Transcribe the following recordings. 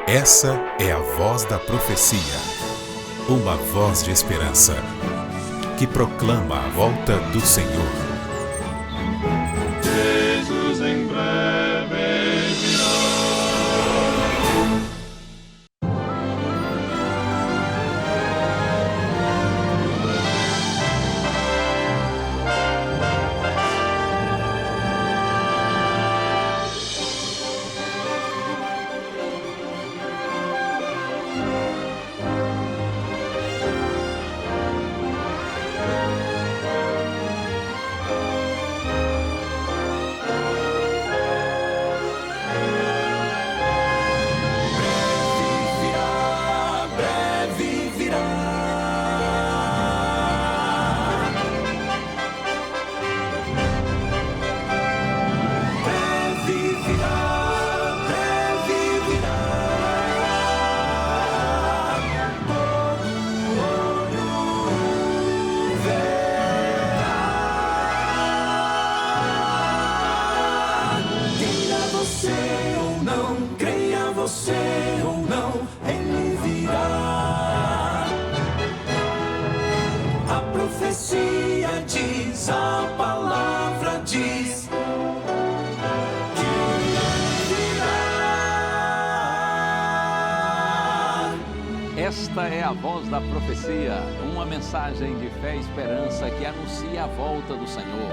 Essa é a voz da profecia, uma voz de esperança, que proclama a volta do Senhor. Jesus em breve virá. Esta é a voz da profecia, uma mensagem de fé e esperança que anuncia a volta do Senhor.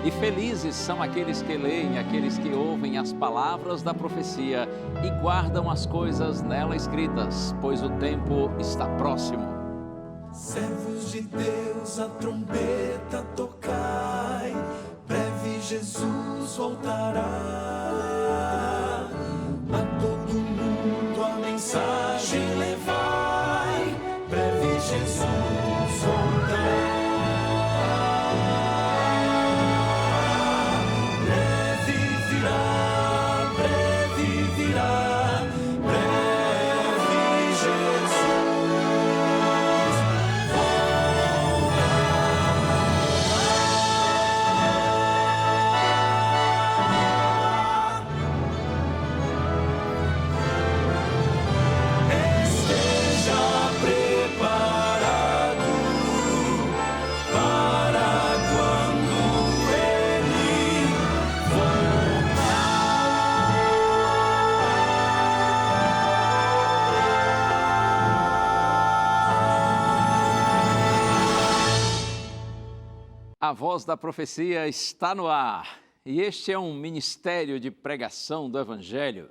E felizes são aqueles que leem, aqueles que ouvem as palavras da profecia e guardam as coisas nela escritas, pois o tempo está próximo. Servos de Deus, a trombeta tocai, breve Jesus voltará. A todo mundo a mensagem levai, breve Jesus voltará. Breve virá, breve virá, breve Jesus A voz da profecia está no ar e este é um ministério de pregação do Evangelho.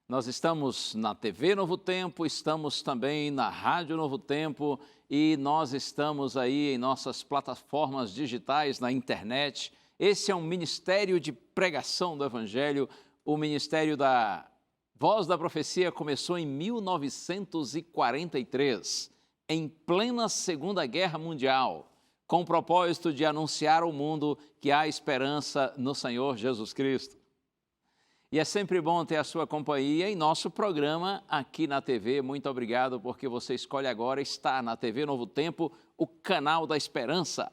Nós estamos na TV Novo Tempo, estamos também na Rádio Novo Tempo e nós estamos aí em nossas plataformas digitais na internet. Esse é um ministério de pregação do Evangelho. O ministério da Voz da Profecia começou em 1943, em plena Segunda Guerra Mundial, com o propósito de anunciar ao mundo que há esperança no Senhor Jesus Cristo. E é sempre bom ter a sua companhia em nosso programa aqui na TV. Muito obrigado porque você escolhe agora estar na TV Novo Tempo, o canal da esperança.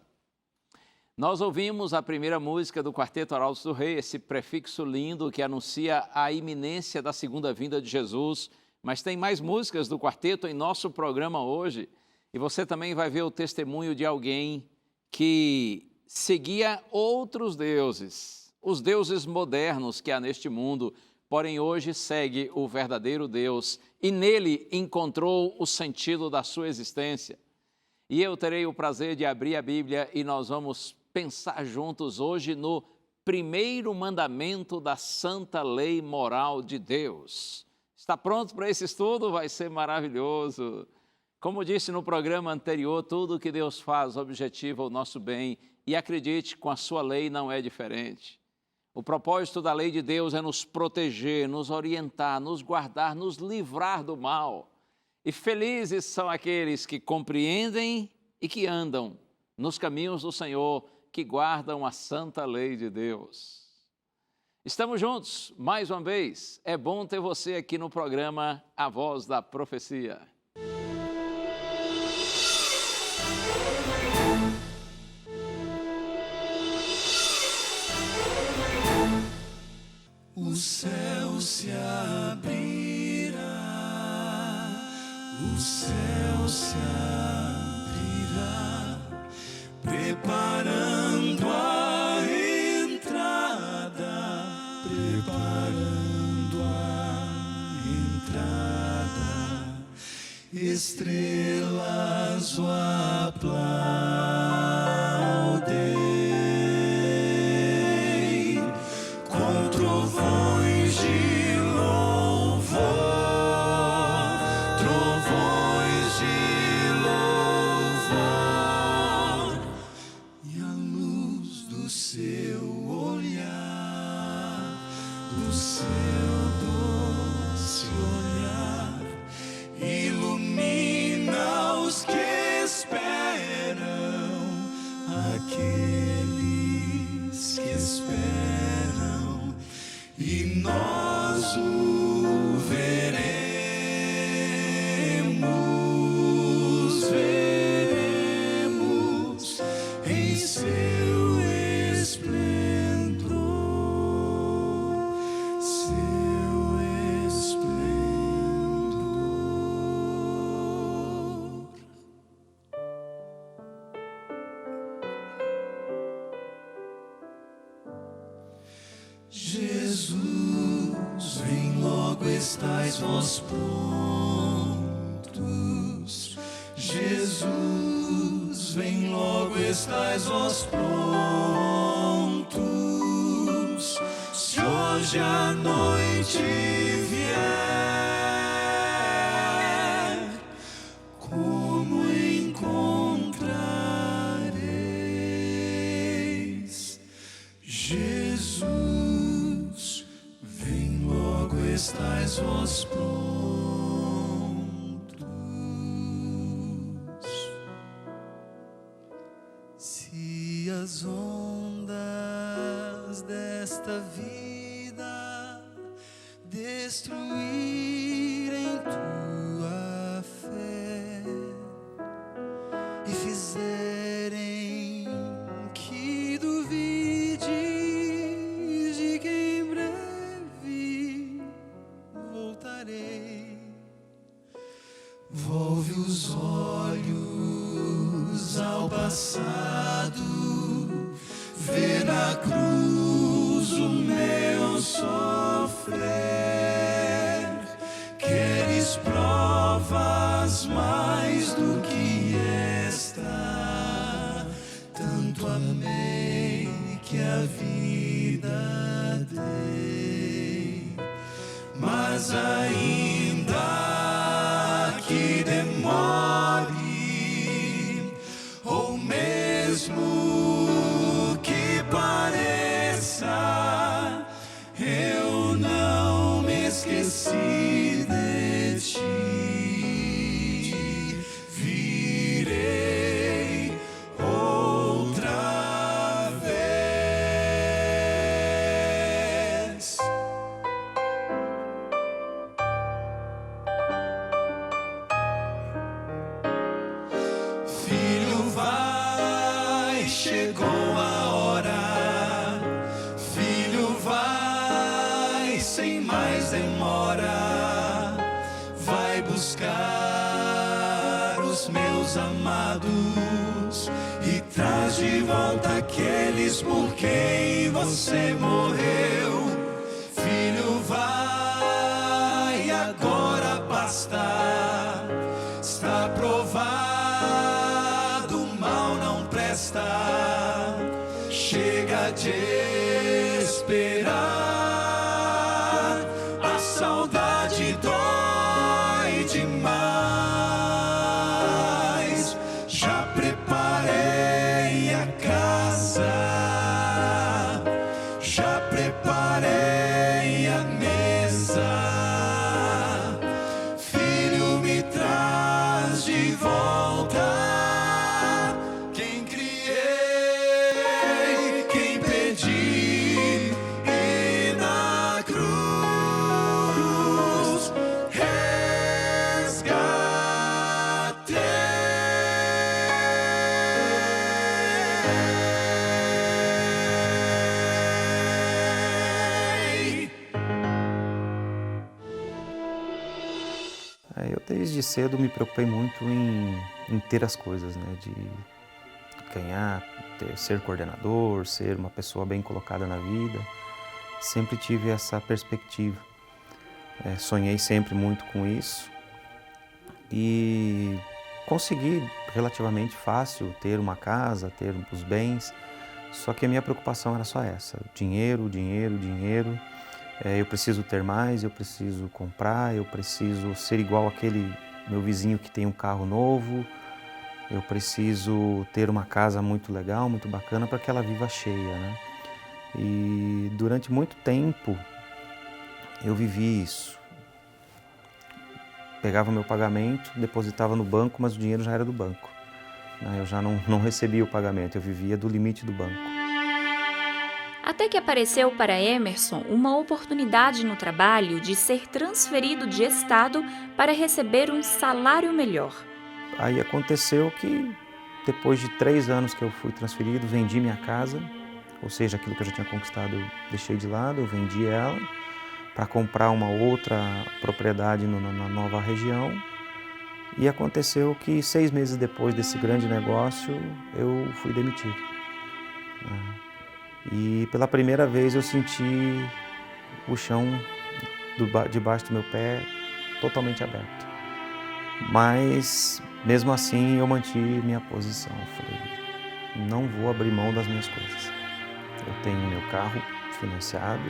Nós ouvimos a primeira música do Quarteto Arautos do Rei, esse prefixo lindo que anuncia a iminência da segunda vinda de Jesus. Mas tem mais músicas do quarteto em nosso programa hoje. E você também vai ver o testemunho de alguém que seguia outros deuses, os deuses modernos que há neste mundo, porém hoje segue o verdadeiro Deus e nele encontrou o sentido da sua existência. E eu terei o prazer de abrir a Bíblia e nós vamos pensar juntos hoje no primeiro mandamento da santa lei moral de Deus. Está pronto para esse estudo? Vai ser maravilhoso. Como disse no programa anterior, tudo que Deus faz objetiva o nosso bem e acredite, com a sua lei não é diferente. O propósito da lei de Deus é nos proteger, nos orientar, nos guardar, nos livrar do mal. E felizes são aqueles que compreendem e que andam nos caminhos do Senhor, que guardam a santa lei de Deus. Estamos juntos mais uma vez. É bom ter você aqui no programa A Voz da Profecia. Os céus o céu se abrirá, preparando a entrada, preparando a entrada. Estrelas o aplaudem com trovões de louvor, trovões de louvor, e a luz do seu olhar, do seu doce olhar, ilumina os que esperam, aqueles que esperam, e nós o veremos, veremos em seu esplendor, seu esplendor. Jesus, vem logo, estais vós prontos. Jesus, vem logo, estais vós prontos. Se hoje a noite vier, como encontrareis? Jesus, vem logo, estais vós prontos. Se as ondas desta vida destruírem tua fé e fizerem que duvides de que em breve voltarei, volve os olhos ao passado, vê na cruz o meu sofrer. Queres provas mais do que esta? Tanto amei que a vida dei, mas ainda que demore, ou mesmo que pareça, eu não me esqueci de ti. Virei outra vez. Filho, vai, chegou a hora. Filho, vai, sem mais demora. Vai buscar os meus amados e traz de volta aqueles por quem você morreu. Filho, vai, agora basta. Está provado, o mal não presta. Chega de esperar, a saudade dói demais. Já preparei a casa, já preparei a mesa. Filho, me traz de volta quem criei, quem pedi, e na cruz resgatei. Eu desde cedo me preocupei muito em ter as coisas, né? De ganhar, ser coordenador, ser uma pessoa bem colocada na vida. Sempre tive essa perspectiva. Sonhei sempre muito com isso e consegui relativamente fácil ter uma casa, ter os bens, só que a minha preocupação era só essa, dinheiro, dinheiro, dinheiro. Eu preciso ter mais, eu preciso comprar, eu preciso ser igual aquele meu vizinho que tem um carro novo, eu preciso ter uma casa muito legal, muito bacana para que ela viva cheia, né? E durante muito tempo eu vivi isso. Pegava meu pagamento, depositava no banco, mas o dinheiro já era do banco. Eu já não recebia o pagamento, eu vivia do limite do banco. Até que apareceu para Emerson uma oportunidade no trabalho de ser transferido de estado para receber um salário melhor. Aí aconteceu que depois de 3 anos que eu fui transferido, vendi minha casa, ou seja, aquilo que eu já tinha conquistado eu deixei de lado, eu vendi ela para comprar uma outra propriedade na nova região. E aconteceu que 6 meses depois desse grande negócio, eu fui demitido. E pela primeira vez eu senti o chão debaixo do meu pé totalmente aberto. Mas mesmo assim eu mantive minha posição. Eu falei, não vou abrir mão das minhas coisas. Eu tenho meu carro financiado,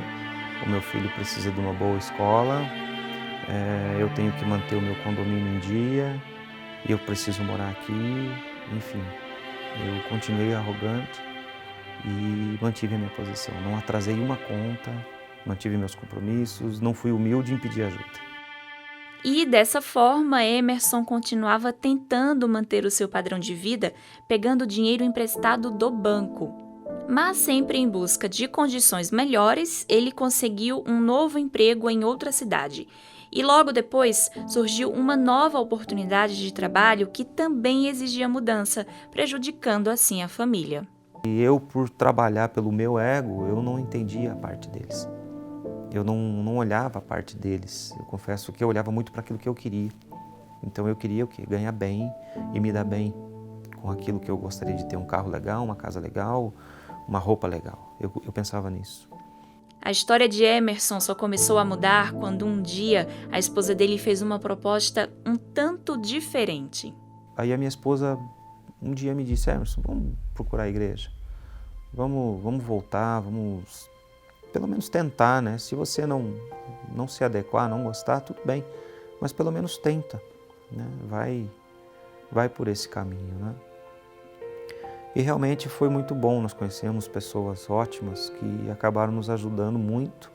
o meu filho precisa de uma boa escola, eu tenho que manter o meu condomínio em dia, eu preciso morar aqui, enfim. Eu continuei arrogante e mantive a minha posição. Não atrasei uma conta, mantive meus compromissos, não fui humilde em pedir ajuda. E dessa forma, Emerson continuava tentando manter o seu padrão de vida, pegando dinheiro emprestado do banco. Mas sempre em busca de condições melhores, ele conseguiu um novo emprego em outra cidade. E logo depois surgiu uma nova oportunidade de trabalho que também exigia mudança, prejudicando assim a família. E eu, por trabalhar pelo meu ego, eu não entendia a parte deles. Eu não olhava a parte deles. Eu confesso que eu olhava muito para aquilo que eu queria. Então eu queria o quê? Ganhar bem e me dar bem com aquilo que eu gostaria de ter, um carro legal, uma casa legal, uma roupa legal. Eu pensava nisso. A história de Emerson só começou a mudar quando um dia a esposa dele fez uma proposta um tanto diferente. Aí a minha esposa um dia me disse, Emerson, vamos procurar a igreja. Vamos voltar, vamos pelo menos tentar, né? Se você não se adequar, não gostar, tudo bem. Mas pelo menos tenta, né? Vai por esse caminho, né? E realmente foi muito bom, nós conhecemos pessoas ótimas que acabaram nos ajudando muito.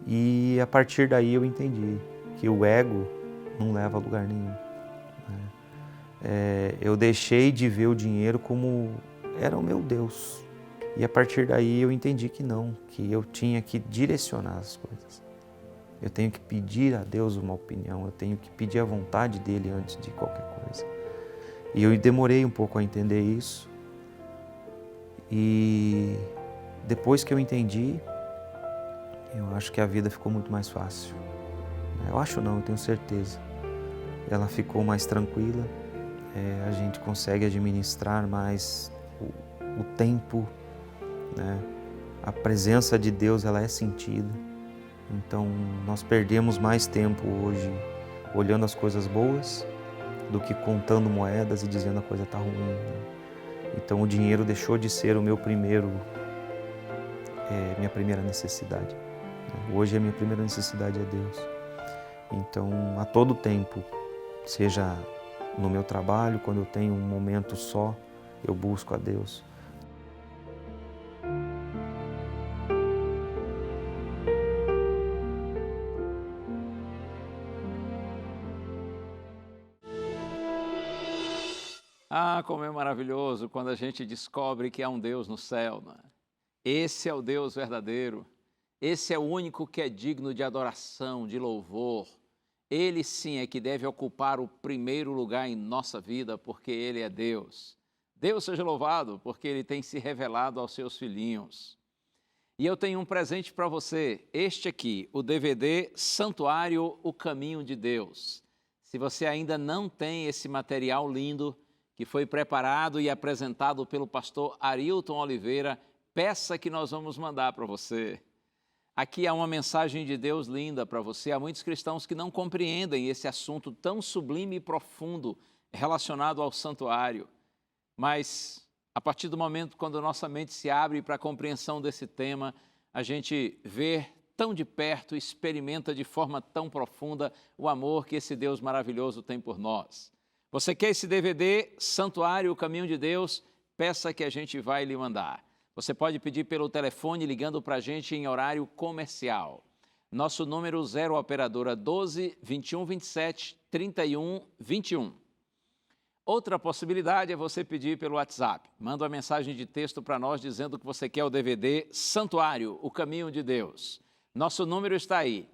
E a partir daí eu entendi que o ego não leva a lugar nenhum. Eu deixei de ver o dinheiro como era o meu Deus. E a partir daí eu entendi que não, que eu tinha que direcionar as coisas. Eu tenho que pedir a Deus uma opinião, eu tenho que pedir a vontade dele antes de qualquer coisa. E eu demorei um pouco a entender isso. E depois que eu entendi, eu acho que a vida ficou muito mais fácil. Eu acho não, eu tenho certeza. Ela ficou mais tranquila, a gente consegue administrar mais o tempo, né? A presença de Deus ela é sentida. Então nós perdemos mais tempo hoje olhando as coisas boas do que contando moedas e dizendo a coisa está ruim, né? Então o dinheiro deixou de ser o meu minha primeira necessidade. Hoje a minha primeira necessidade é Deus. Então a todo tempo, seja no meu trabalho, quando eu tenho um momento só, eu busco a Deus. Ah, como é maravilhoso quando a gente descobre que há um Deus no céu, né? Esse é o Deus verdadeiro. Esse é o único que é digno de adoração, de louvor. Ele sim é que deve ocupar o primeiro lugar em nossa vida, porque Ele é Deus. Deus seja louvado, porque Ele tem se revelado aos seus filhinhos. E eu tenho um presente para você, este aqui, o DVD Santuário, o Caminho de Deus. Se você ainda não tem esse material lindo que foi preparado e apresentado pelo pastor Arilton Oliveira, peça que nós vamos mandar para você. Aqui há uma mensagem de Deus linda para você. Há muitos cristãos que não compreendem esse assunto tão sublime e profundo relacionado ao santuário. Mas, a partir do momento quando nossa mente se abre para a compreensão desse tema, a gente vê tão de perto, experimenta de forma tão profunda o amor que esse Deus maravilhoso tem por nós. Você quer esse DVD, Santuário, o Caminho de Deus? Peça que a gente vai lhe mandar. Você pode pedir pelo telefone ligando para a gente em horário comercial. Nosso número 0 operadora 12 21 27 31 21. Outra possibilidade é você pedir pelo WhatsApp. Manda uma mensagem de texto para nós dizendo que você quer o DVD Santuário, o Caminho de Deus. Nosso número está aí,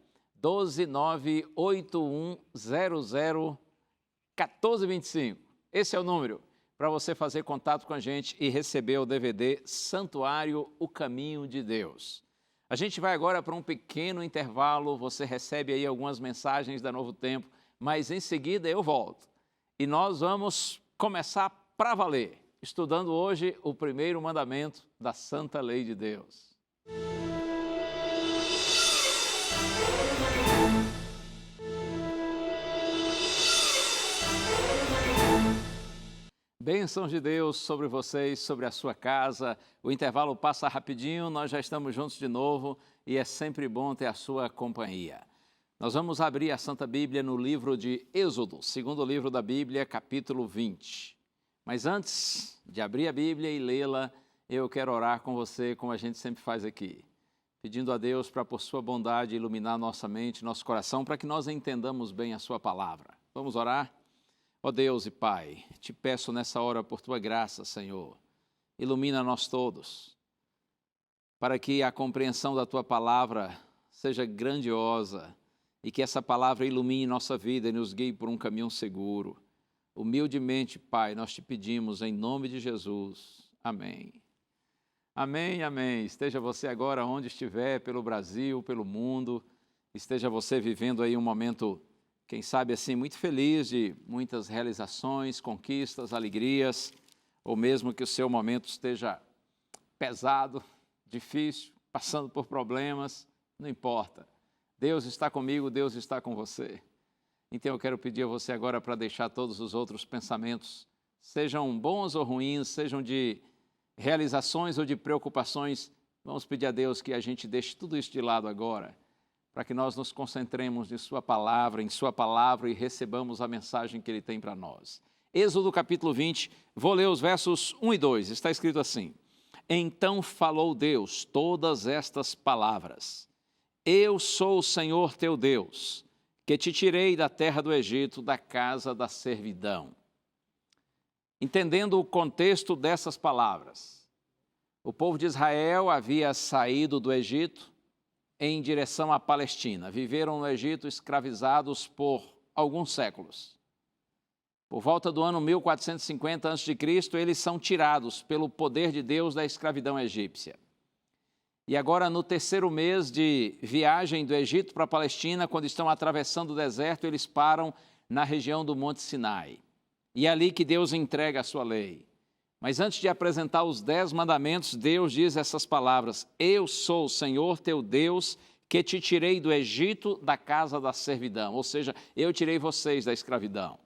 12981001425. Esse é o número para você fazer contato com a gente e receber o DVD Santuário, o Caminho de Deus. A gente vai agora para um pequeno intervalo, você recebe aí algumas mensagens da Novo Tempo, mas em seguida eu volto. E nós vamos começar para valer, estudando hoje o primeiro mandamento da Santa Lei de Deus. Bênçãos de Deus sobre vocês, sobre a sua casa. O intervalo passa rapidinho, nós já estamos juntos de novo e é sempre bom ter a sua companhia. Nós vamos abrir a Santa Bíblia no livro de Êxodo, segundo livro da Bíblia, capítulo 20. Mas antes de abrir a Bíblia e lê-la, eu quero orar com você, como a gente sempre faz aqui, pedindo a Deus para, por sua bondade, iluminar nossa mente, nosso coração, para que nós entendamos bem a sua palavra. Vamos orar? Ó Deus e Pai, te peço nessa hora por tua graça, Senhor, ilumina nós todos, para que a compreensão da tua palavra seja grandiosa e que essa palavra ilumine nossa vida e nos guie por um caminho seguro. Humildemente, Pai, nós te pedimos em nome de Jesus. Amém. Amém, amém. Esteja você agora onde estiver, pelo Brasil, pelo mundo, esteja você vivendo aí um momento, quem sabe assim, muito feliz, de muitas realizações, conquistas, alegrias, ou mesmo que o seu momento esteja pesado, difícil, passando por problemas, não importa. Deus está comigo, Deus está com você. Então eu quero pedir a você agora para deixar todos os outros pensamentos, sejam bons ou ruins, sejam de realizações ou de preocupações, vamos pedir a Deus que a gente deixe tudo isso de lado agora, para que nós nos concentremos em sua palavra e recebamos a mensagem que Ele tem para nós. Êxodo capítulo 20, vou ler os versos 1 e 2, está escrito assim: Então falou Deus todas estas palavras: Eu sou o Senhor teu Deus, que te tirei da terra do Egito, da casa da servidão. Entendendo o contexto dessas palavras, o povo de Israel havia saído do Egito em direção à Palestina. Viveram no Egito escravizados por alguns séculos. Por volta do ano 1450 a.C., eles são tirados pelo poder de Deus da escravidão egípcia. E agora, no terceiro mês de viagem do Egito para a Palestina, quando estão atravessando o deserto, eles param na região do Monte Sinai. E é ali que Deus entrega a sua lei. Mas antes de apresentar os 10 mandamentos, Deus diz essas palavras: Eu sou o Senhor teu Deus, que te tirei do Egito, da casa da servidão. Ou seja, eu tirei vocês da escravidão.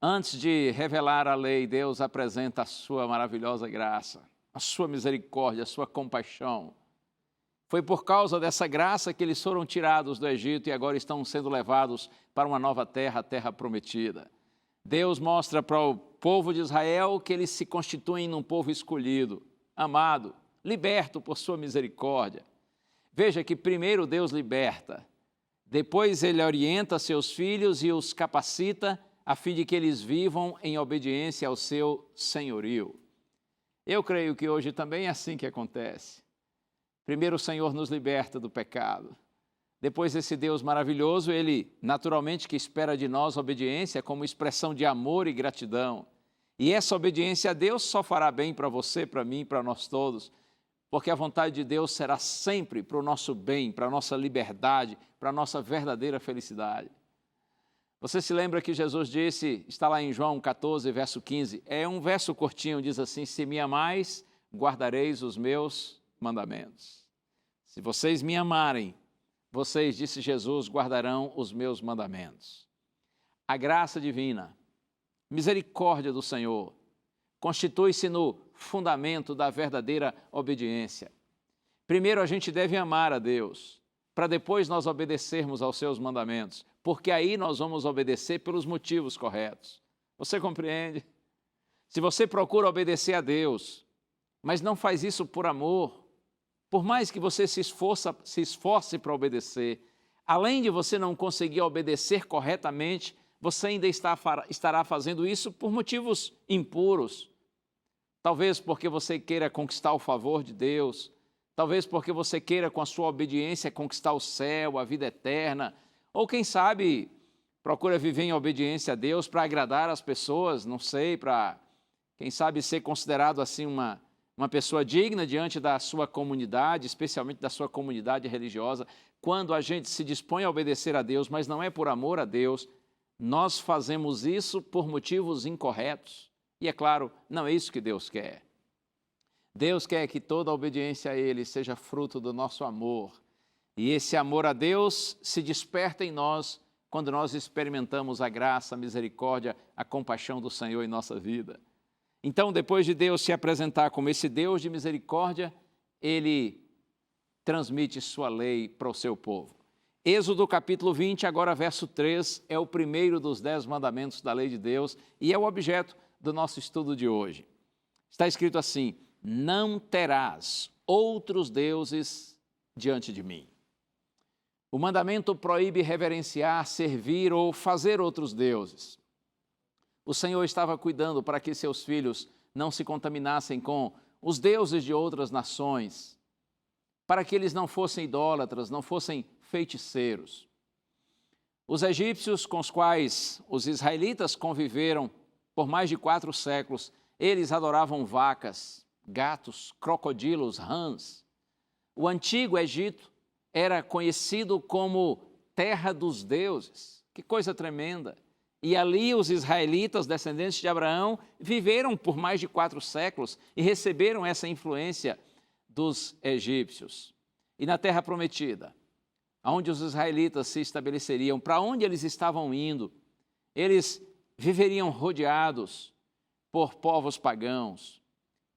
Antes de revelar a lei, Deus apresenta a sua maravilhosa graça, a sua misericórdia, a sua compaixão. Foi por causa dessa graça que eles foram tirados do Egito e agora estão sendo levados para uma nova terra, a terra prometida. Deus mostra para o povo de Israel que eles se constituem num povo escolhido, amado, liberto por sua misericórdia. Veja que primeiro Deus liberta, depois Ele orienta seus filhos e os capacita a fim de que eles vivam em obediência ao seu senhorio. Eu creio que hoje também é assim que acontece. Primeiro o Senhor nos liberta do pecado. Depois esse Deus maravilhoso, Ele naturalmente que espera de nós obediência como expressão de amor e gratidão. E essa obediência a Deus só fará bem para você, para mim, para nós todos, porque a vontade de Deus será sempre para o nosso bem, para a nossa liberdade, para a nossa verdadeira felicidade. Você se lembra que Jesus disse, está lá em João 14, verso 15, é um verso curtinho, diz assim, se me amais, guardareis os meus mandamentos. Se vocês me amarem, vocês, disse Jesus, guardarão os meus mandamentos. A graça divina, misericórdia do Senhor, constitui-se no fundamento da verdadeira obediência. Primeiro a gente deve amar a Deus, para depois nós obedecermos aos seus mandamentos, porque aí nós vamos obedecer pelos motivos corretos. Você compreende? Se você procura obedecer a Deus, mas não faz isso por amor, por mais que você se esforce para obedecer, além de você não conseguir obedecer corretamente, você ainda estará fazendo isso por motivos impuros. Talvez porque você queira conquistar o favor de Deus, talvez porque você queira, com a sua obediência, conquistar o céu, a vida eterna, ou quem sabe, procura viver em obediência a Deus para agradar as pessoas, não sei, para, quem sabe, ser considerado assim uma pessoa digna diante da sua comunidade, especialmente da sua comunidade religiosa. Quando a gente se dispõe a obedecer a Deus, mas não é por amor a Deus, nós fazemos isso por motivos incorretos. E é claro, não é isso que Deus quer. Deus quer que toda a obediência a Ele seja fruto do nosso amor. E esse amor a Deus se desperta em nós quando nós experimentamos a graça, a misericórdia, a compaixão do Senhor em nossa vida. Então, depois de Deus se apresentar como esse Deus de misericórdia, Ele transmite sua lei para o seu povo. Êxodo capítulo 20, agora verso 3, é o primeiro dos 10 mandamentos da lei de Deus e é o objeto do nosso estudo de hoje. Está escrito assim, não terás outros deuses diante de mim. O mandamento proíbe reverenciar, servir ou fazer outros deuses. O Senhor estava cuidando para que seus filhos não se contaminassem com os deuses de outras nações, para que eles não fossem idólatras, não fossem feiticeiros. Os egípcios com os quais os israelitas conviveram por mais de 4 séculos, eles adoravam vacas, gatos, crocodilos, rãs. O antigo Egito era conhecido como terra dos deuses. Que coisa tremenda! E ali os israelitas, descendentes de Abraão, viveram por mais de 4 séculos e receberam essa influência dos egípcios. E na terra prometida, onde os israelitas se estabeleceriam, para onde eles estavam indo, eles viveriam rodeados por povos pagãos.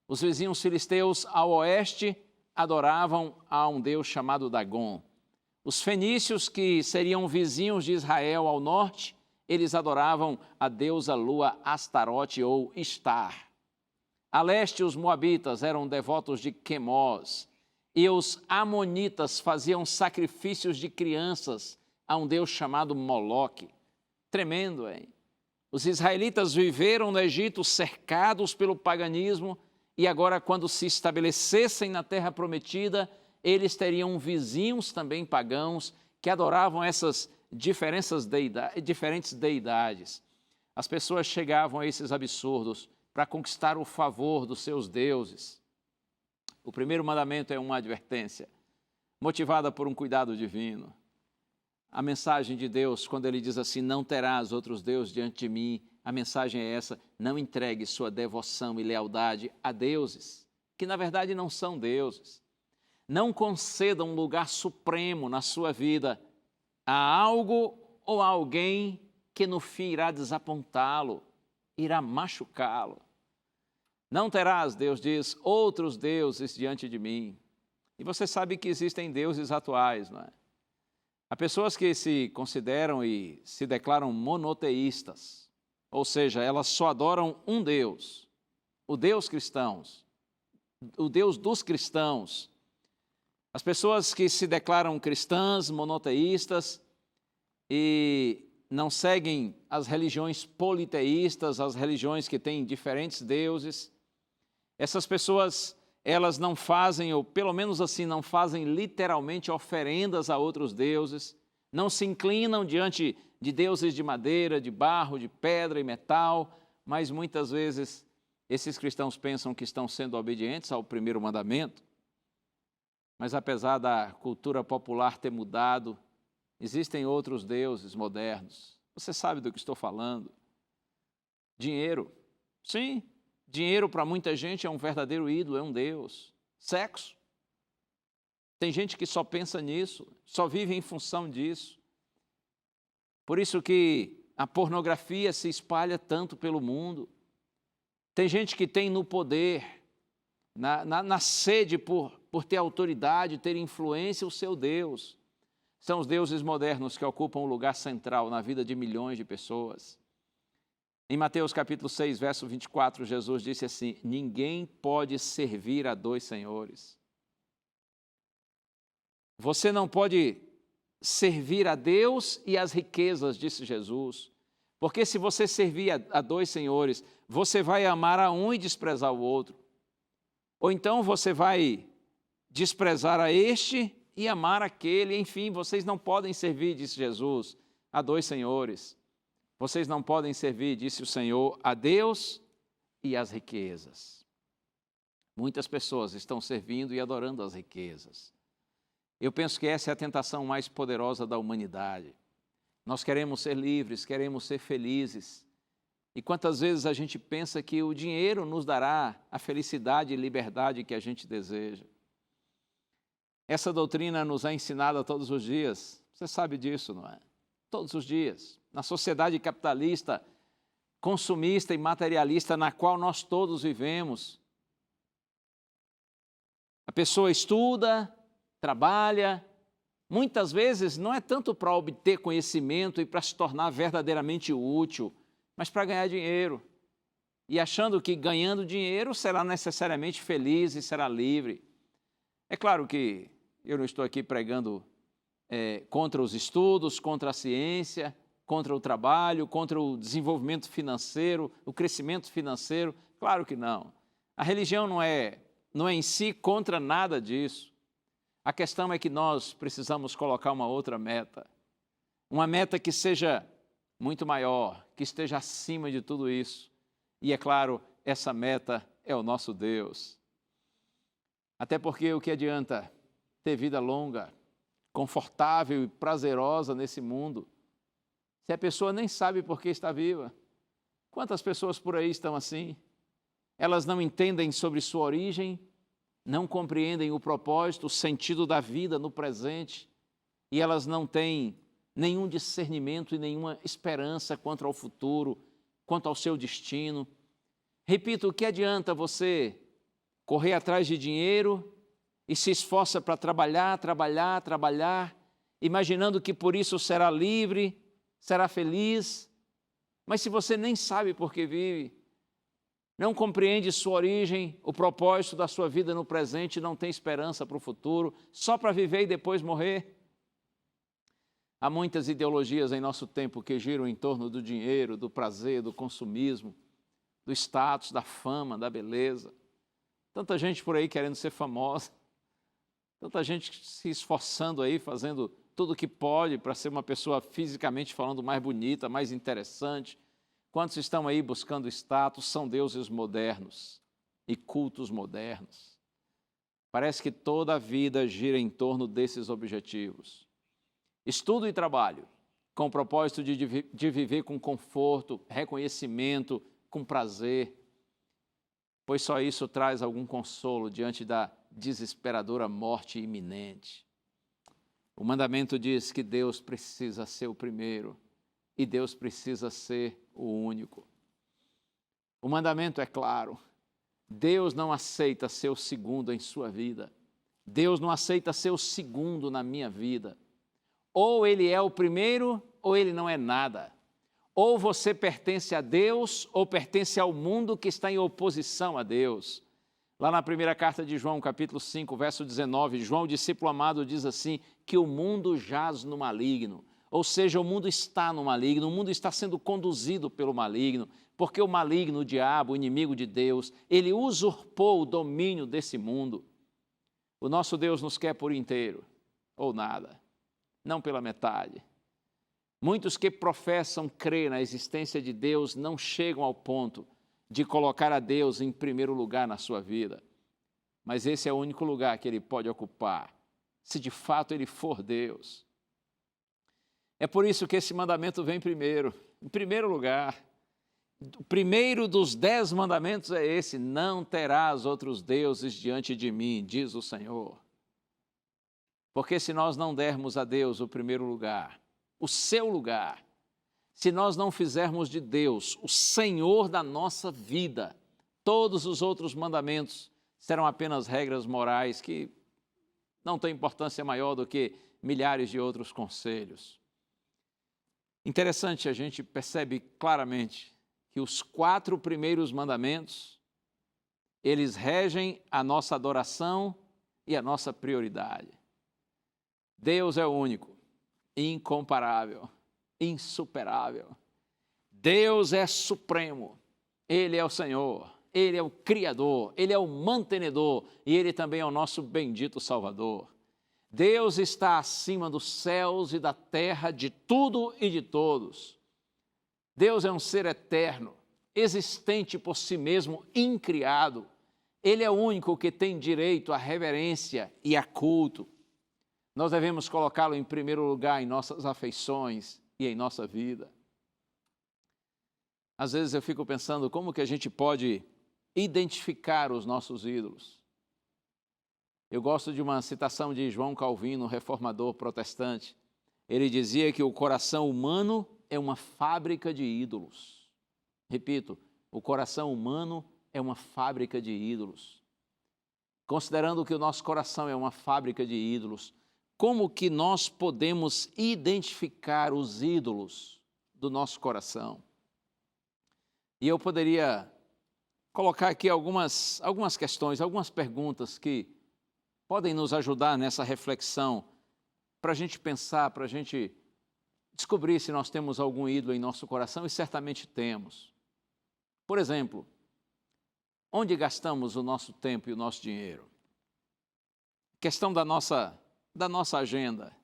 Os vizinhos filisteus ao oeste adoravam a um deus chamado Dagom. Os fenícios, que seriam vizinhos de Israel ao norte, eles adoravam a deusa lua Astarote ou Istar. A leste, os moabitas eram devotos de Quemós, e os amonitas faziam sacrifícios de crianças a um deus chamado Moloque. Tremendo, hein? Os israelitas viveram no Egito cercados pelo paganismo, e agora, quando se estabelecessem na terra prometida, eles teriam vizinhos também pagãos que adoravam essas diferentes deidades. As pessoas chegavam a esses absurdos para conquistar o favor dos seus deuses. O primeiro mandamento é uma advertência, motivada por um cuidado divino. A mensagem de Deus, quando Ele diz assim, não terás outros deuses diante de mim, a mensagem é essa, não entregue sua devoção e lealdade a deuses, que na verdade não são deuses. Não conceda um lugar supremo na sua vida a algo ou a alguém que no fim irá desapontá-lo, irá machucá-lo. Não terás, Deus diz, outros deuses diante de mim. E você sabe que existem deuses atuais, não é? Há pessoas que se consideram e se declaram monoteístas, ou seja, elas só adoram um Deus, o Deus cristãos, o Deus dos cristãos. As pessoas que se declaram cristãs, monoteístas e não seguem as religiões politeístas, as religiões que têm diferentes deuses, essas pessoas, elas não fazem, ou pelo menos assim, não fazem literalmente oferendas a outros deuses, não se inclinam diante de deuses de madeira, de barro, de pedra e metal, mas muitas vezes esses cristãos pensam que estão sendo obedientes ao primeiro mandamento. Mas apesar da cultura popular ter mudado, existem outros deuses modernos. Você sabe do que estou falando. Dinheiro. Sim, dinheiro para muita gente é um verdadeiro ídolo, é um Deus. Sexo. Tem gente que só pensa nisso, só vive em função disso. Por isso que a pornografia se espalha tanto pelo mundo. Tem gente que tem no poder, na sede por ter autoridade, ter influência, o seu Deus. São os deuses modernos que ocupam um lugar central na vida de milhões de pessoas. Em Mateus capítulo 6, verso 24, Jesus disse assim: ninguém pode servir a dois senhores. Você não pode servir a Deus e às riquezas, disse Jesus. Porque se você servir a dois senhores, você vai amar a um e desprezar o outro. Ou então você vai desprezar a este e amar aquele. Enfim, vocês não podem servir, disse Jesus, a dois senhores. Vocês não podem servir, disse o Senhor, a Deus e às riquezas. Muitas pessoas estão servindo e adorando as riquezas. Eu penso que essa é a tentação mais poderosa da humanidade. Nós queremos ser livres, queremos ser felizes. E quantas vezes a gente pensa que o dinheiro nos dará a felicidade e liberdade que a gente deseja. Essa doutrina nos é ensinada todos os dias. Você sabe disso, não é? Todos os dias. Na sociedade capitalista, consumista e materialista na qual nós todos vivemos. A pessoa estuda, trabalha, muitas vezes não é tanto para obter conhecimento e para se tornar verdadeiramente útil, mas para ganhar dinheiro. E achando que ganhando dinheiro será necessariamente feliz e será livre. É claro que eu não estou aqui pregando contra os estudos, contra a ciência, contra o trabalho, contra o desenvolvimento financeiro, o crescimento financeiro. Claro que não. A religião não é em si contra nada disso. A questão é que nós precisamos colocar uma outra meta. Uma meta que seja muito maior, que esteja acima de tudo isso. E é claro, essa meta é o nosso Deus. Até porque o que adianta ter vida longa, confortável e prazerosa nesse mundo, se a pessoa nem sabe por que está viva? Quantas pessoas por aí estão assim? Elas não entendem sobre sua origem, não compreendem o propósito, o sentido da vida no presente, e elas não têm nenhum discernimento e nenhuma esperança quanto ao futuro, quanto ao seu destino. Repito, o que adianta você correr atrás de dinheiro e se esforça para trabalhar, imaginando que por isso será livre, será feliz, mas se você nem sabe por que vive, não compreende sua origem, o propósito da sua vida no presente, não tem esperança para o futuro, só para viver e depois morrer. Há muitas ideologias em nosso tempo que giram em torno do dinheiro, do prazer, do consumismo, do status, da fama, da beleza. Tanta gente por aí querendo ser famosa, tanta gente se esforçando aí, fazendo tudo o que pode para ser uma pessoa fisicamente falando mais bonita, mais interessante. Quantos estão aí buscando status, são deuses modernos e cultos modernos. Parece que toda a vida gira em torno desses objetivos. Estudo e trabalho, com o propósito de viver com conforto, reconhecimento, com prazer, pois só isso traz algum consolo diante da desesperadora morte iminente. O mandamento diz que Deus precisa ser o primeiro e Deus precisa ser o único. O mandamento é claro. Deus não aceita ser o segundo em sua vida. Deus não aceita ser o segundo na minha vida. Ou ele é o primeiro, ou ele não é nada. Ou você pertence a Deus, ou pertence ao mundo que está em oposição a Deus. Lá na primeira carta de João, capítulo 5, verso 19, João, o discípulo amado, diz assim, que o mundo jaz no maligno. Ou seja, o mundo está no maligno, o mundo está sendo conduzido pelo maligno, porque o maligno, o diabo, o inimigo de Deus, ele usurpou o domínio desse mundo. O nosso Deus nos quer por inteiro, ou nada, não pela metade. Muitos que professam crer na existência de Deus não chegam ao ponto de colocar a Deus em primeiro lugar na sua vida. Mas esse é o único lugar que ele pode ocupar, se de fato ele for Deus. É por isso que esse mandamento vem primeiro, em primeiro lugar. O primeiro dos 10 mandamentos é esse: não terás outros deuses diante de mim, diz o Senhor. Porque se nós não dermos a Deus o primeiro lugar, o seu lugar, se nós não fizermos de Deus o Senhor da nossa vida, todos os outros mandamentos serão apenas regras morais que não têm importância maior do que milhares de outros conselhos. Interessante, a gente percebe claramente que os 4 primeiros mandamentos, eles regem a nossa adoração e a nossa prioridade. Deus é o único, incomparável, insuperável. Deus é supremo, Ele é o Senhor, Ele é o Criador, Ele é o mantenedor e Ele também é o nosso bendito Salvador. Deus está acima dos céus e da terra, de tudo e de todos. Deus é um ser eterno, existente por si mesmo, incriado. Ele é o único que tem direito à reverência e a culto. Nós devemos colocá-lo em primeiro lugar em nossas afeições e em nossa vida. Às vezes eu fico pensando como que a gente pode identificar os nossos ídolos. Eu gosto de uma citação de João Calvino, reformador protestante. Ele dizia que o coração humano é uma fábrica de ídolos. Repito, o coração humano é uma fábrica de ídolos. Considerando que o nosso coração é uma fábrica de ídolos, como que nós podemos identificar os ídolos do nosso coração? E eu poderia colocar aqui algumas questões, algumas perguntas que podem nos ajudar nessa reflexão, para a gente pensar, para a gente descobrir se nós temos algum ídolo em nosso coração, e certamente temos. Por exemplo, onde gastamos o nosso tempo e o nosso dinheiro? Questão da nossa agenda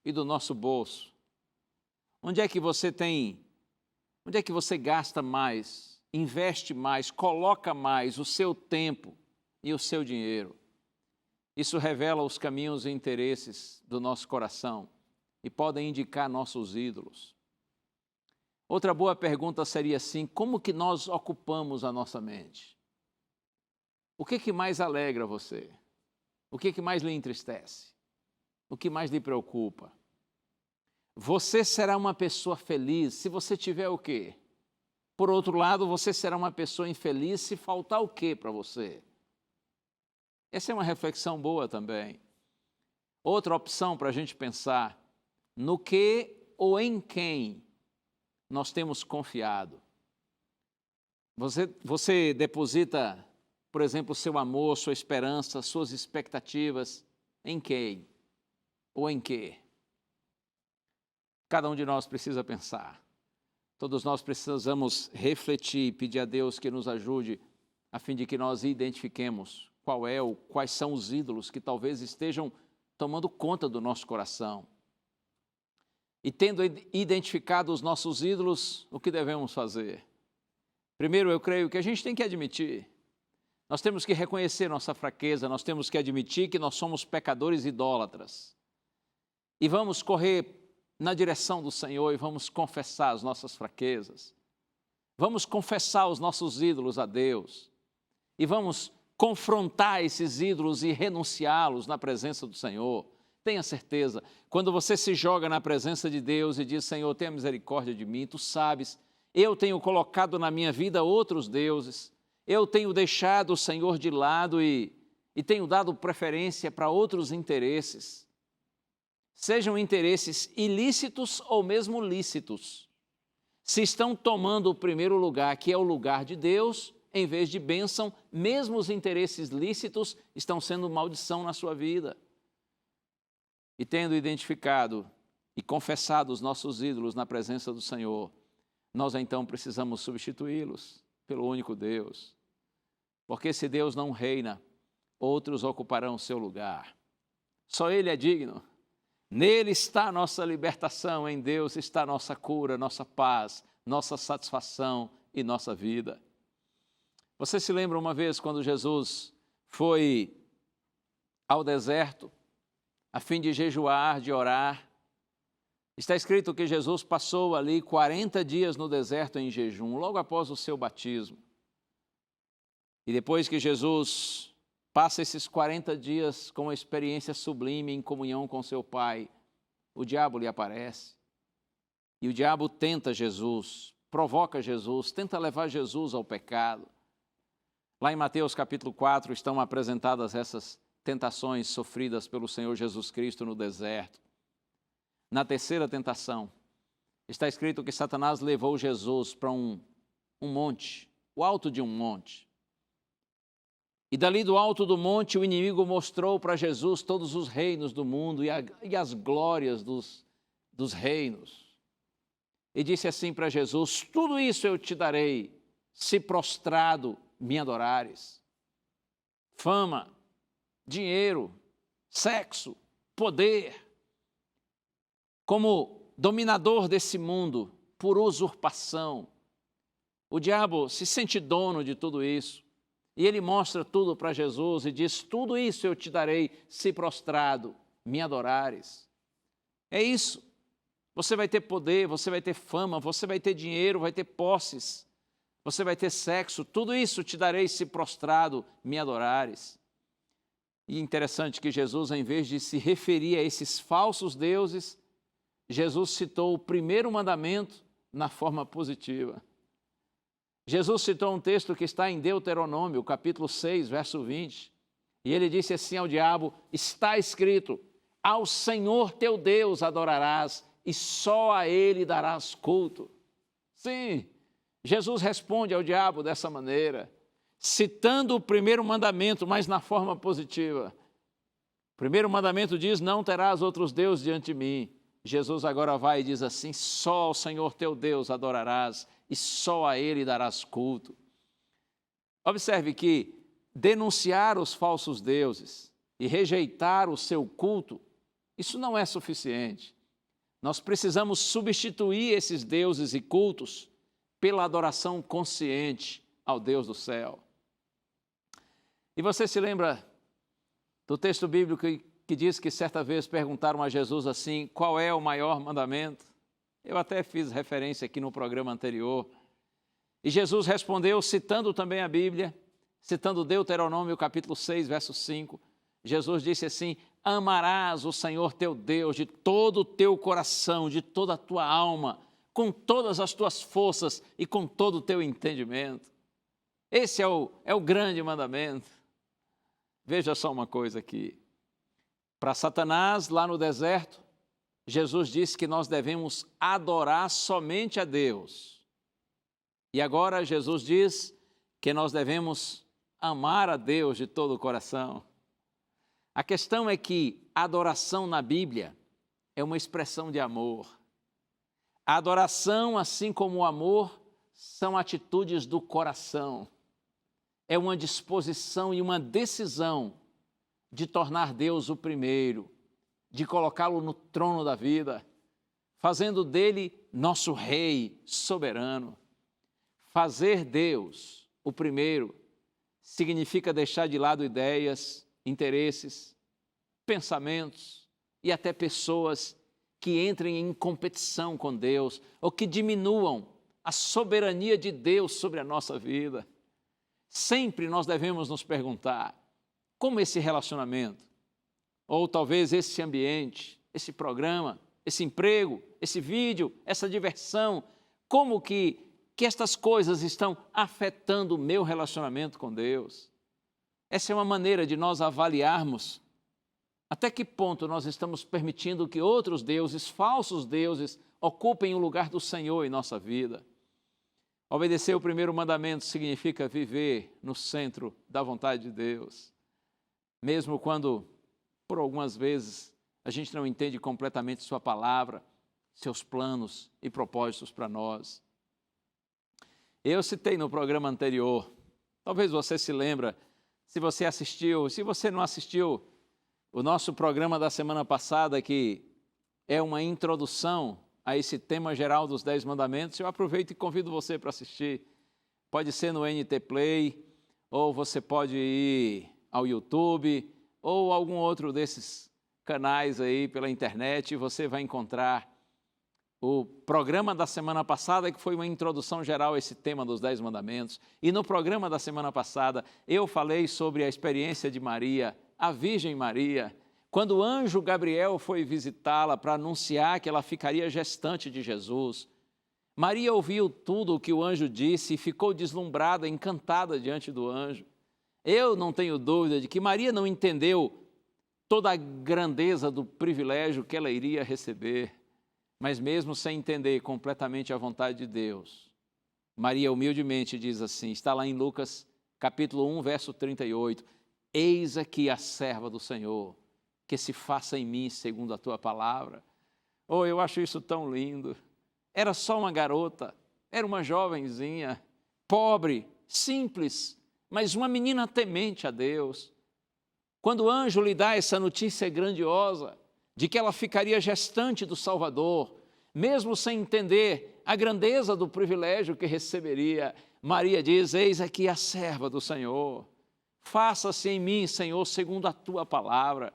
e do nosso bolso. Onde é que você gasta mais, investe mais, coloca mais o seu tempo e o seu dinheiro? Isso revela os caminhos e interesses do nosso coração e podem indicar nossos ídolos. Outra boa pergunta seria assim: como que nós ocupamos a nossa mente? O que mais alegra você? O que mais lhe entristece? O que mais lhe preocupa? Você será uma pessoa feliz se você tiver o quê? Por outro lado, você será uma pessoa infeliz se faltar o quê para você? Essa é uma reflexão boa também. Outra opção para a gente pensar: no que ou em quem nós temos confiado? Você deposita, por exemplo, seu amor, sua esperança, suas expectativas em quem ou em quê? Cada um de nós precisa pensar. Todos nós precisamos refletir e pedir a Deus que nos ajude a fim de que nós identifiquemos quais são os ídolos que talvez estejam tomando conta do nosso coração. E tendo identificado os nossos ídolos, o que devemos fazer? Primeiro, eu creio que a gente tem que admitir. Nós temos que reconhecer nossa fraqueza, nós temos que admitir que nós somos pecadores idólatras. E vamos correr na direção do Senhor e vamos confessar as nossas fraquezas. Vamos confessar os nossos ídolos a Deus. E vamos confrontar esses ídolos e renunciá-los na presença do Senhor. Tenha certeza, quando você se joga na presença de Deus e diz: Senhor, tenha misericórdia de mim, Tu sabes, eu tenho colocado na minha vida outros deuses, eu tenho deixado o Senhor de lado e tenho dado preferência para outros interesses, sejam interesses ilícitos ou mesmo lícitos, se estão tomando o primeiro lugar, que é o lugar de Deus, em vez de bênção, mesmo os interesses lícitos estão sendo maldição na sua vida. E tendo identificado e confessado os nossos ídolos na presença do Senhor, nós então precisamos substituí-los pelo único Deus. Porque se Deus não reina, outros ocuparão o seu lugar. Só Ele é digno. Nele está a nossa libertação, em Deus está a nossa cura, nossa paz, nossa satisfação e nossa vida. Você se lembra uma vez quando Jesus foi ao deserto a fim de jejuar, de orar? Está escrito que Jesus passou ali 40 dias no deserto em jejum, logo após o seu batismo. E depois que Jesus passa esses 40 dias com uma experiência sublime em comunhão com seu Pai, o diabo lhe aparece. E o diabo tenta Jesus, provoca Jesus, tenta levar Jesus ao pecado. Lá em Mateus capítulo 4 estão apresentadas essas tentações sofridas pelo Senhor Jesus Cristo no deserto. Na terceira tentação, está escrito que Satanás levou Jesus para um monte, o alto de um monte. E dali do alto do monte o inimigo mostrou para Jesus todos os reinos do mundo e as glórias dos reinos. E disse assim para Jesus: tudo isso eu te darei, se prostrado me adorares. Fama, dinheiro, sexo, poder. Como dominador desse mundo, por usurpação, o diabo se sente dono de tudo isso. E ele mostra tudo para Jesus e diz: tudo isso eu te darei, se prostrado me adorares. É isso. Você vai ter poder, você vai ter fama, você vai ter dinheiro, vai ter posses, você vai ter sexo, tudo isso te darei, se prostrado me adorares. E interessante que Jesus, em vez de se referir a esses falsos deuses, Jesus citou o primeiro mandamento na forma positiva. Jesus citou um texto que está em Deuteronômio, capítulo 6, verso 20. E ele disse assim ao diabo: está escrito, ao Senhor teu Deus adorarás e só a Ele darás culto. Sim, Jesus responde ao diabo dessa maneira, citando o primeiro mandamento, mas na forma positiva. O primeiro mandamento diz: não terás outros deuses diante de mim. Jesus agora vai e diz assim: só ao Senhor teu Deus adorarás e só a Ele darás culto. Observe que denunciar os falsos deuses e rejeitar o seu culto, isso não é suficiente. Nós precisamos substituir esses deuses e cultos pela adoração consciente ao Deus do céu. E você se lembra do texto bíblico que diz que certa vez perguntaram a Jesus assim: qual é o maior mandamento? Eu até fiz referência aqui no programa anterior. E Jesus respondeu, citando também a Bíblia, citando Deuteronômio capítulo 6, verso 5. Jesus disse assim: amarás o Senhor teu Deus de todo o teu coração, de toda a tua alma, com todas as tuas forças e com todo o teu entendimento. Esse é o grande mandamento. Veja só uma coisa aqui. Para Satanás, lá no deserto, Jesus disse que nós devemos adorar somente a Deus. E agora Jesus diz que nós devemos amar a Deus de todo o coração. A questão é que a adoração na Bíblia é uma expressão de amor. A adoração, assim como o amor, são atitudes do coração. É uma disposição e uma decisão de tornar Deus o primeiro, de colocá-lo no trono da vida, fazendo dele nosso rei soberano. Fazer Deus o primeiro significa deixar de lado ideias, interesses, pensamentos e até pessoas que entrem em competição com Deus ou que diminuam a soberania de Deus sobre a nossa vida. Sempre nós devemos nos perguntar: como esse relacionamento, ou talvez esse ambiente, esse programa, esse emprego, esse vídeo, essa diversão, como que estas coisas estão afetando o meu relacionamento com Deus? Essa é uma maneira de nós avaliarmos até que ponto nós estamos permitindo que outros deuses, falsos deuses, ocupem o lugar do Senhor em nossa vida. Obedecer o primeiro mandamento significa viver no centro da vontade de Deus. Mesmo quando, por algumas vezes, a gente não entende completamente sua palavra, seus planos e propósitos para nós. Eu citei no programa anterior, talvez você se lembra, se você assistiu, se você não assistiu, o nosso programa da semana passada, que é uma introdução a esse tema geral dos 10 mandamentos, eu aproveito e convido você para assistir. Pode ser no NT Play, ou você pode ir ao YouTube, ou algum outro desses canais aí pela internet, e você vai encontrar o programa da semana passada, que foi uma introdução geral a esse tema dos 10 mandamentos, e no programa da semana passada eu falei sobre a experiência de Maria, a Virgem Maria, quando o anjo Gabriel foi visitá-la para anunciar que ela ficaria gestante de Jesus. Maria ouviu tudo o que o anjo disse e ficou deslumbrada, encantada diante do anjo. Eu não tenho dúvida de que Maria não entendeu toda a grandeza do privilégio que ela iria receber, mas mesmo sem entender completamente a vontade de Deus, Maria humildemente diz assim, está lá em Lucas capítulo 1, verso 38, eis aqui a serva do Senhor, que se faça em mim segundo a tua palavra. Oh, eu acho isso tão lindo. Era só uma garota, era uma jovenzinha, pobre, simples, mas uma menina temente a Deus. Quando o anjo lhe dá essa notícia grandiosa, de que ela ficaria gestante do Salvador, mesmo sem entender a grandeza do privilégio que receberia, Maria diz, eis aqui a serva do Senhor, faça-se em mim, Senhor, segundo a tua palavra.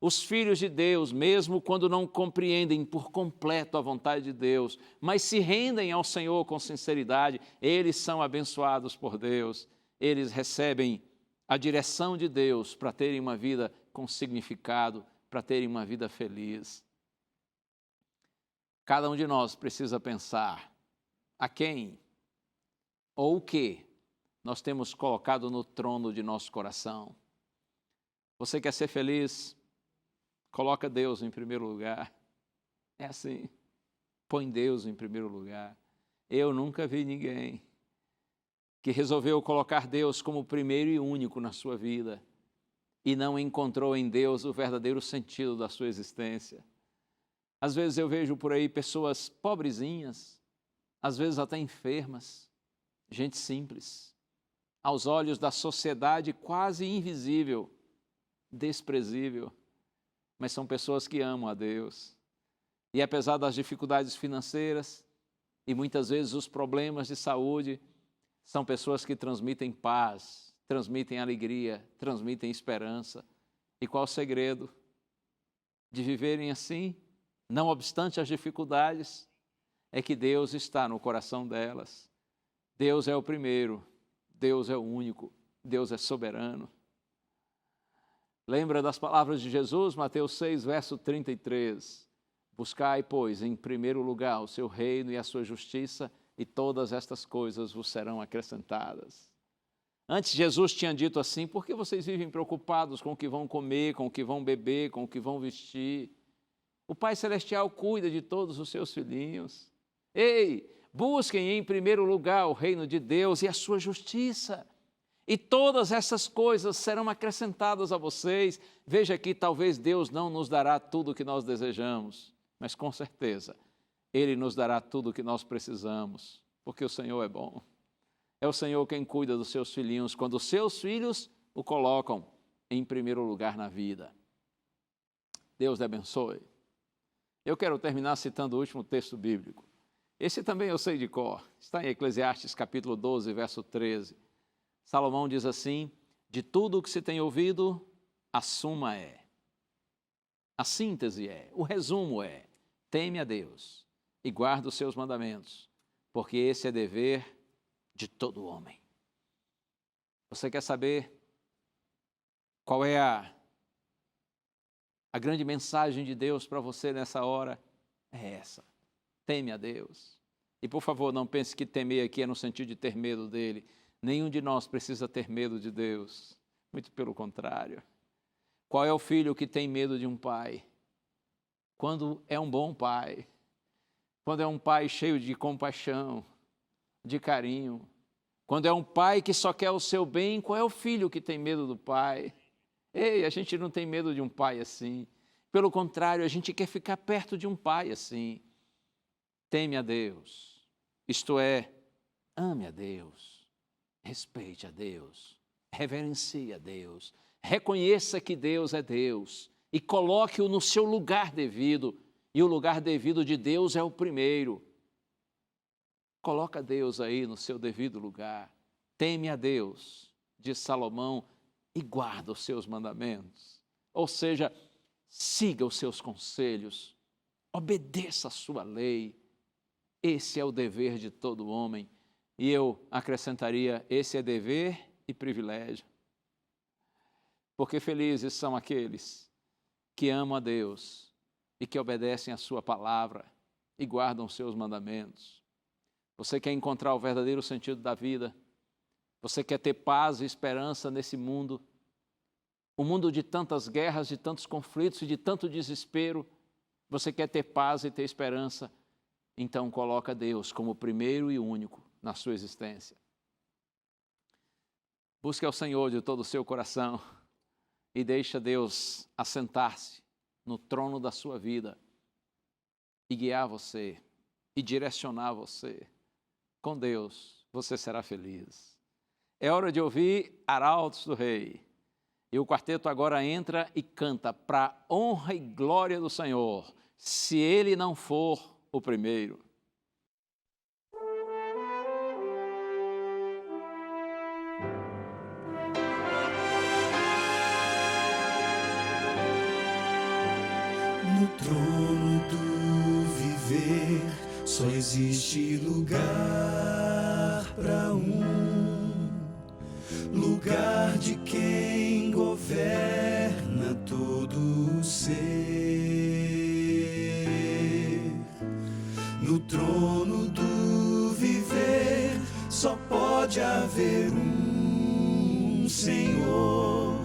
Os filhos de Deus, mesmo quando não compreendem por completo a vontade de Deus, mas se rendem ao Senhor com sinceridade, eles são abençoados por Deus, eles recebem a direção de Deus para terem uma vida com significado, para terem uma vida feliz. Cada um de nós precisa pensar a quem ou o que nós temos colocado no trono de nosso coração. Você quer ser feliz? Coloca Deus em primeiro lugar. É assim, põe Deus em primeiro lugar. Eu nunca vi ninguém que resolveu colocar Deus como primeiro e único na sua vida e não encontrou em Deus o verdadeiro sentido da sua existência. Às vezes eu vejo por aí pessoas pobrezinhas, às vezes até enfermas, gente simples, aos olhos da sociedade quase invisível, desprezível, mas são pessoas que amam a Deus. E apesar das dificuldades financeiras e muitas vezes os problemas de saúde, são pessoas que transmitem paz, transmitem alegria, transmitem esperança. E qual o segredo de viverem assim, não obstante as dificuldades? É que Deus está no coração delas. Deus é o primeiro, Deus é o único, Deus é soberano. Lembra das palavras de Jesus, Mateus 6, verso 33. Buscai, pois, em primeiro lugar o seu reino e a sua justiça, e todas estas coisas vos serão acrescentadas. Antes Jesus tinha dito assim, por que vocês vivem preocupados com o que vão comer, com o que vão beber, com o que vão vestir? O Pai Celestial cuida de todos os seus filhinhos. Ei, busquem em primeiro lugar o reino de Deus e a sua justiça, e todas essas coisas serão acrescentadas a vocês. Veja que talvez Deus não nos dará tudo o que nós desejamos, mas com certeza Ele nos dará tudo o que nós precisamos, porque o Senhor é bom. É o Senhor quem cuida dos seus filhinhos, quando os seus filhos o colocam em primeiro lugar na vida. Deus te abençoe. Eu quero terminar citando o último texto bíblico. Esse também eu sei de cor. Está em Eclesiastes capítulo 12, verso 13. Salomão diz assim, de tudo o que se tem ouvido, a suma é. A síntese é, o resumo é, teme a Deus e guarda os seus mandamentos, porque esse é dever de todo homem. Você quer saber qual é a grande mensagem de Deus para você nessa hora? É essa, teme a Deus. E por favor, não pense que temer aqui é no sentido de ter medo dele. Nenhum de nós precisa ter medo de Deus, muito pelo contrário. Qual é o filho que tem medo de um pai? Quando é um bom pai, quando é um pai cheio de compaixão, de carinho, quando é um pai que só quer o seu bem, qual é o filho que tem medo do pai? Ei, a gente não tem medo de um pai assim. Pelo contrário, a gente quer ficar perto de um pai assim. Teme a Deus, isto é, ame a Deus. Respeite a Deus, reverencie a Deus, reconheça que Deus é Deus e coloque-o no seu lugar devido. E o lugar devido de Deus é o primeiro. Coloca Deus aí no seu devido lugar. Teme a Deus, diz Salomão, e guarda os seus mandamentos. Ou seja, siga os seus conselhos, obedeça a sua lei, Esse é o dever de todo homem. E eu acrescentaria, esse é dever e privilégio. Porque felizes são aqueles que amam a Deus e que obedecem a sua palavra e guardam os seus mandamentos. Você quer encontrar o verdadeiro sentido da vida? Você quer ter paz e esperança nesse mundo? Um mundo de tantas guerras, de tantos conflitos e de tanto desespero. Você quer ter paz e ter esperança? Então coloca Deus como primeiro e único na sua existência. Busque ao Senhor de todo o seu coração e deixa Deus assentar-se no trono da sua vida e guiar você e direcionar você. Com Deus você será feliz. É hora de ouvir Arautos do Rei. E o quarteto agora entra e canta para honra e glória do Senhor, se Ele não for o primeiro. No trono do viver só existe lugar para lugar de quem governa todo o ser. No trono do viver só pode haver um Senhor.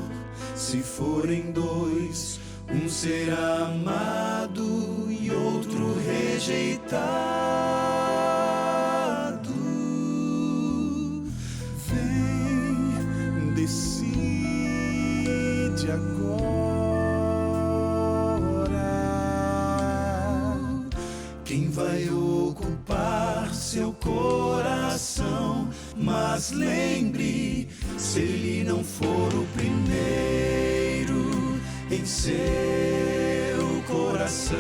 Se forem dois, um será amado e outro rejeitado. Vem, decide agora quem vai ocupar seu coração. Mas lembre, se ele não for o primeiro em seu coração,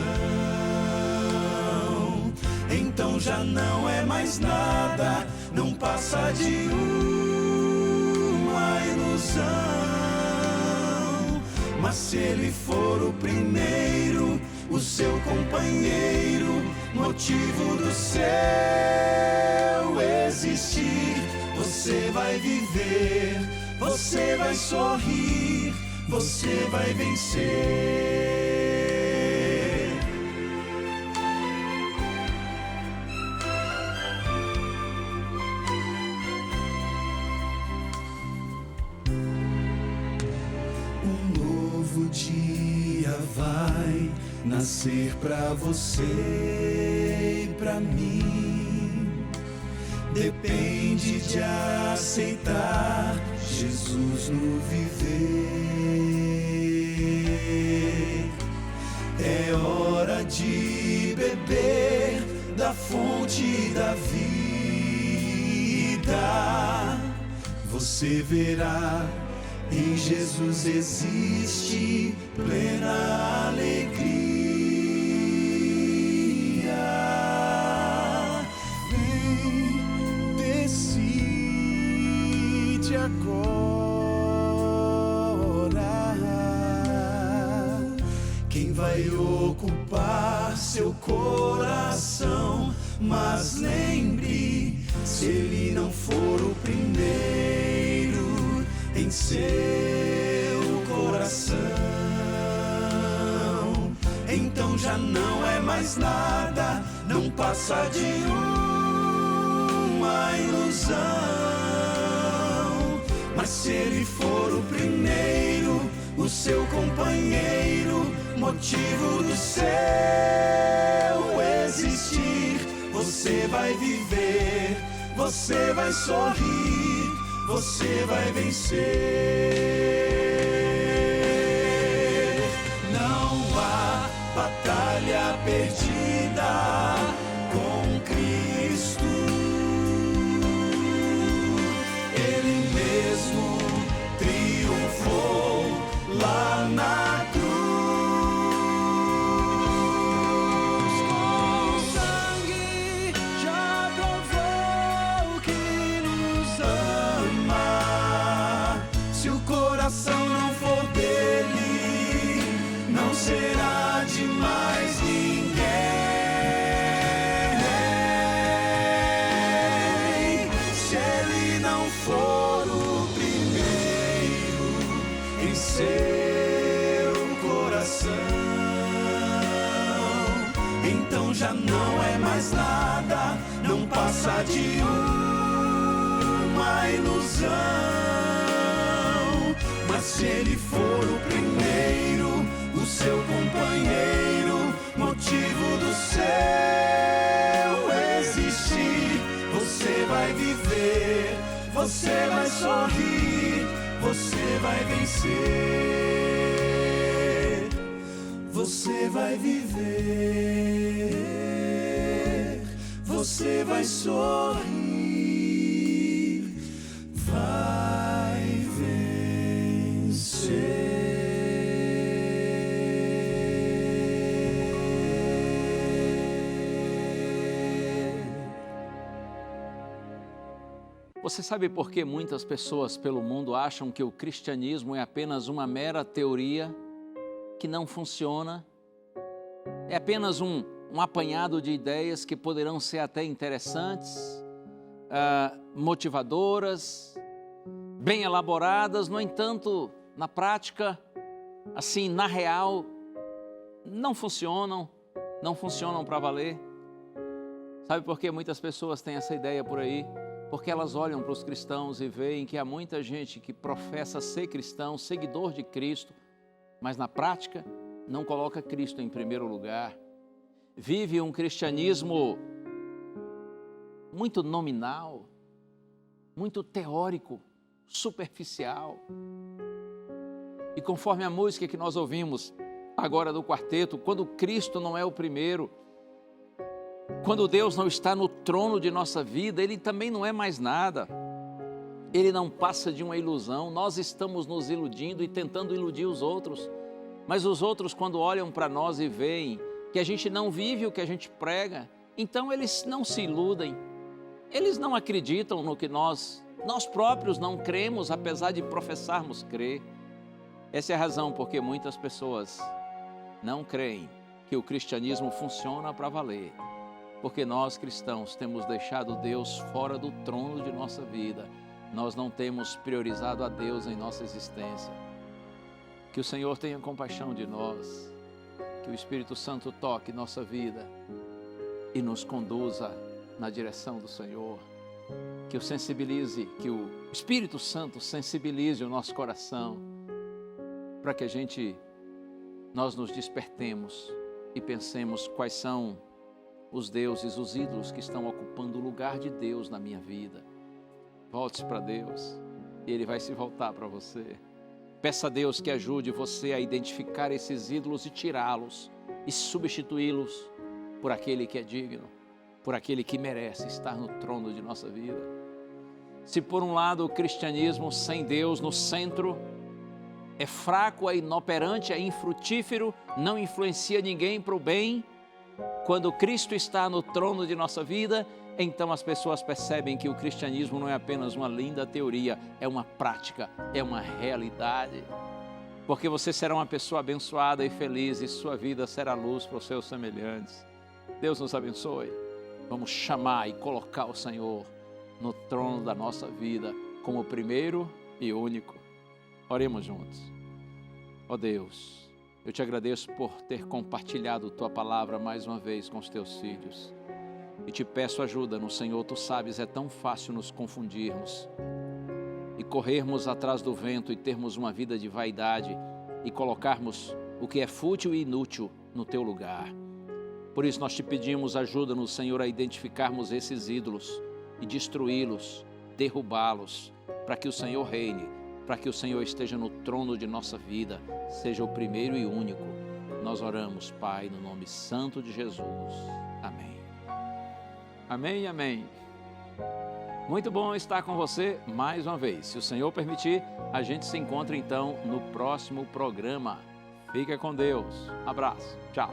então já não é mais nada, não passa de uma ilusão. Mas se ele for o primeiro, o seu companheiro, motivo do seu existir, você vai viver, você vai sorrir, você vai vencer. Um novo dia vai nascer pra você e pra mim. Depende de aceitar Jesus no viver. É hora de beber da fonte da vida. Você verá, em Jesus existe plena alegria. Vem, decide agora quem vai ocupar seu coração. Mas lembre, se ele não for o primeiro em seu coração, então já não é mais nada, não passa de uma ilusão. Mas se ele for o primeiro, o seu companheiro, motivo do seu existir, você vai viver, você vai sorrir, você vai vencer. Não há batalha perdida com Cristo. Ele mesmo triunfou lá na cruz. Com sangue já provou que nos ama. Se o coração não for dele, não será de mais ninguém. então já não é mais nada, não passa de uma ilusão. Mas se ele for o primeiro, o seu companheiro, motivo do seu existir, você vai viver, você vai sorrir, você vai vencer, você vai viver, você vai sorrir, vai vencer. Você sabe por que muitas pessoas pelo mundo acham que o cristianismo é apenas uma mera teoria que não funciona? É apenas um apanhado de ideias que poderão ser até interessantes, motivadoras, bem elaboradas, no entanto, na prática, assim, na real, não funcionam para valer. Sabe por que muitas pessoas têm essa ideia por aí? Porque elas olham para os cristãos e veem que há muita gente que professa ser cristão, seguidor de Cristo, mas na prática não coloca Cristo em primeiro lugar. Vive um cristianismo muito nominal, muito teórico, superficial. E conforme a música que nós ouvimos agora do quarteto, quando Cristo não é o primeiro, quando Deus não está no trono de nossa vida, Ele também não é mais nada. Ele não passa de uma ilusão. Nós estamos nos iludindo e tentando iludir os outros. Mas os outros, quando olham para nós e veem que a gente não vive o que a gente prega, então eles não se iludem. Eles não acreditam no que nós próprios não cremos, apesar de professarmos crer. Essa é a razão porque muitas pessoas não creem que o cristianismo funciona para valer. Porque nós cristãos temos deixado Deus fora do trono de nossa vida. Nós não temos priorizado a Deus em nossa existência. Que o Senhor tenha compaixão de nós. Que o Espírito Santo toque nossa vida e nos conduza na direção do Senhor. Que o Espírito Santo sensibilize o nosso coração para que nós nos despertemos e pensemos quais são os deuses, os ídolos que estão ocupando o lugar de Deus na minha vida. Volte-se para Deus e Ele vai se voltar para você. Peça a Deus que ajude você a identificar esses ídolos e tirá-los e substituí-los por aquele que é digno, por aquele que merece estar no trono de nossa vida. Se por um lado o cristianismo sem Deus no centro é fraco, é inoperante, é infrutífero, não influencia ninguém para o bem, quando Cristo está no trono de nossa vida, então as pessoas percebem que o cristianismo não é apenas uma linda teoria, é uma prática, é uma realidade. Porque você será uma pessoa abençoada e feliz e sua vida será luz para os seus semelhantes. Deus nos abençoe. Vamos chamar e colocar o Senhor no trono da nossa vida como o primeiro e único. Oremos juntos. Ó Deus, eu te agradeço por ter compartilhado tua palavra mais uma vez com os teus filhos. E te peço ajuda no Senhor, tu sabes, é tão fácil nos confundirmos e corrermos atrás do vento e termos uma vida de vaidade e colocarmos o que é fútil e inútil no teu lugar. Por isso nós te pedimos ajuda no Senhor a identificarmos esses ídolos e destruí-los, derrubá-los, para que o Senhor reine, para que o Senhor esteja no trono de nossa vida, seja o primeiro e único. Nós oramos, Pai, no nome santo de Jesus. Amém. Amém e amém. Muito bom estar com você mais uma vez. Se o Senhor permitir, a gente se encontra então no próximo programa. Fica com Deus. Abraço. Tchau.